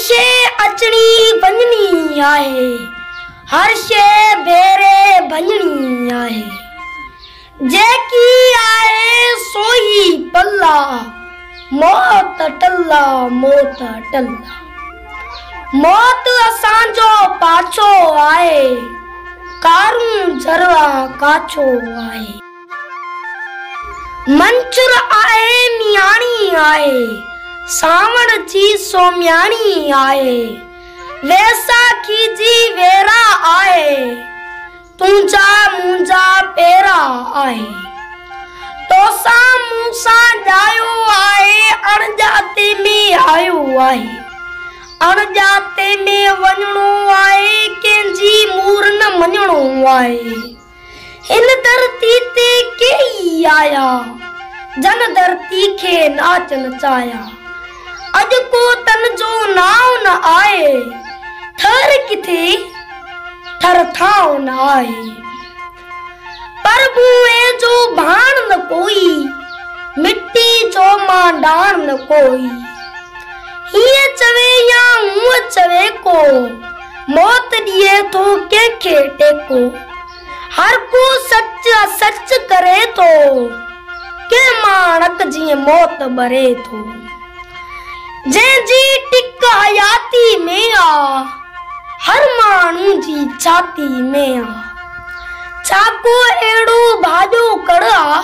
शइ अचणी वञणी आहे, हर शइ भेरे भञणी आहे, जेकी आहे सोही पल्ला, मौत टल्ला मौत टल्ला। मौत असांजो पाछो आहे, कारूं जरवा काछो आहे। मंचुर आहे मियाणी आहे, सावण जी सोम्याणी आहे, वैसाखी जी वेरा आहे, तुंजा मुंजा पेरा आहे। तोसा मूसा जायो आहे, अणजाते में आयो आहे, अणजाते में वञणो आहे, कंहिंजी मूर न मञणो आहे। हिन धरती ते केई आया, जन धरती खे नाच नचाया। अॼु को तन जो नाव न आहे, ठर किथे ठर थाव न आहे। प्रभुए जो भाण न कोई, मिट्टी जो मांडाण न कोई। हीअ चवे या हूअ चवे को, मौत ॾिए थो कंहिंखे टेको। हर को सच सच करे थो, के माणक जीअं मौत ॿरे थो। जंहिंजी टिक हयाती में आ, हर माण्हू जी छाती में आ। छा को अहिड़ो भाॼो कड़ आ,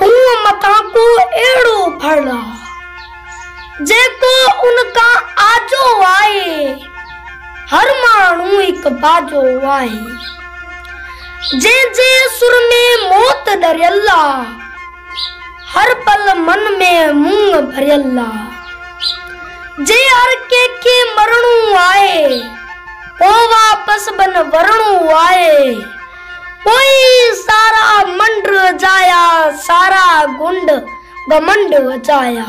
हूअ मथां को अहिड़ो फड़ आ, जेको उनखां आजो आहे। हर माण्हू हिकु बाजो आहे, जंहिंजे सुर में मौत डरियल आ, हर पल मन में मुंग भरियल आ। जे हर कंहिंखे मरणो आहे, पोइ वापस बन वरणो आहे। कोई सारा मंड जाया, सारा गुंड घमंड वचाया।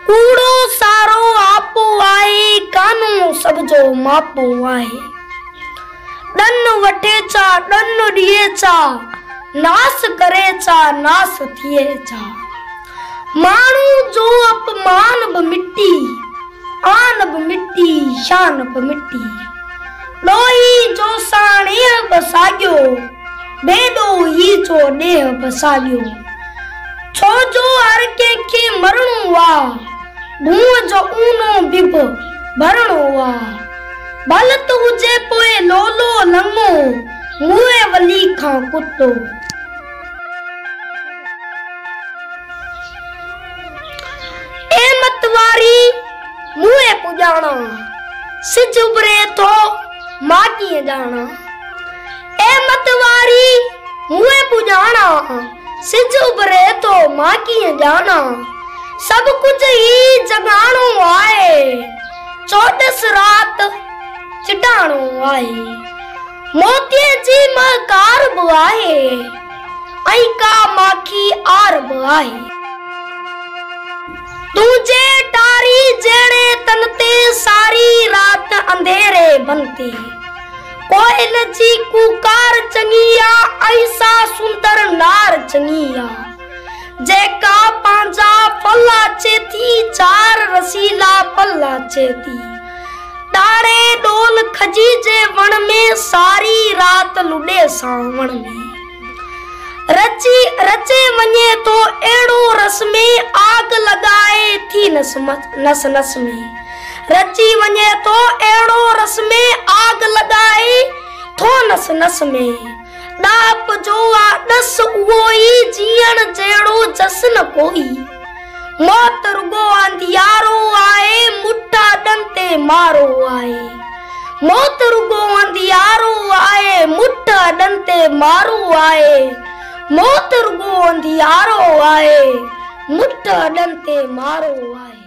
कूड़ो सारो आपो आहे, कानो सब जो मापो आहे। ॾन वठे छा ॾन ॾिए छा, नास करे छा नास थिए छा। माण्हू जो अपमान बि मिटी, आन बि मिटी, शान बि मिटी। ॾोही जो साणेह बि साॻियो, बेॾोही जो ॾेह बि साॻियो। छो जो हर कंहिंखे मरणो आ, मुंहं जो ऊनो बि भरणो आ। भलत हुजे पोइ लोलो लंगो, मुए वली खां कुतो। ए मतवारी मुए पुॼाणा, सिज उभरे थो मां कीअं ॼाणा। ए मतवारी मुए पुॼाणा, सिज उभरे थो मां कीअं ॼाणा। सभु कुझु ही जगाणो आहे, चौॾस रात चिटाणो आहे। मोतीअ जी महकार बि आहे, ऐं का माखी आर बि आहे। तुंहिंजे टारी जहिड़े तन ते सारी रात अंधेरे बनते। कोयल जी कुकार चङी आ, ऐसा सुंदर नार चङी आ, जेका पंहिंजा फला चेती, चार रसीला पल्ला चेती। तारे डोल खजी जे वण में, सारी रात लुडे सावण में। रचे वञे तो अहिड़ो रस में, आग लगाए थी नस नस में। रची वञे तो अहिड़ो रस में, आग लगाए थो नस नस में। ॾाप जो आ ॾस उहो ई, जीअण जहिड़ो जस न कोई। मौत रुगो अंधियारो आहे, मुठा ॾन ते मारो आहे। मौत रुगो अंधियारो आहे, मुठा ॾन ते मारो आहे। मौत रुगो अंधियारो आहे, मुठा ॾन ते मारो आहे।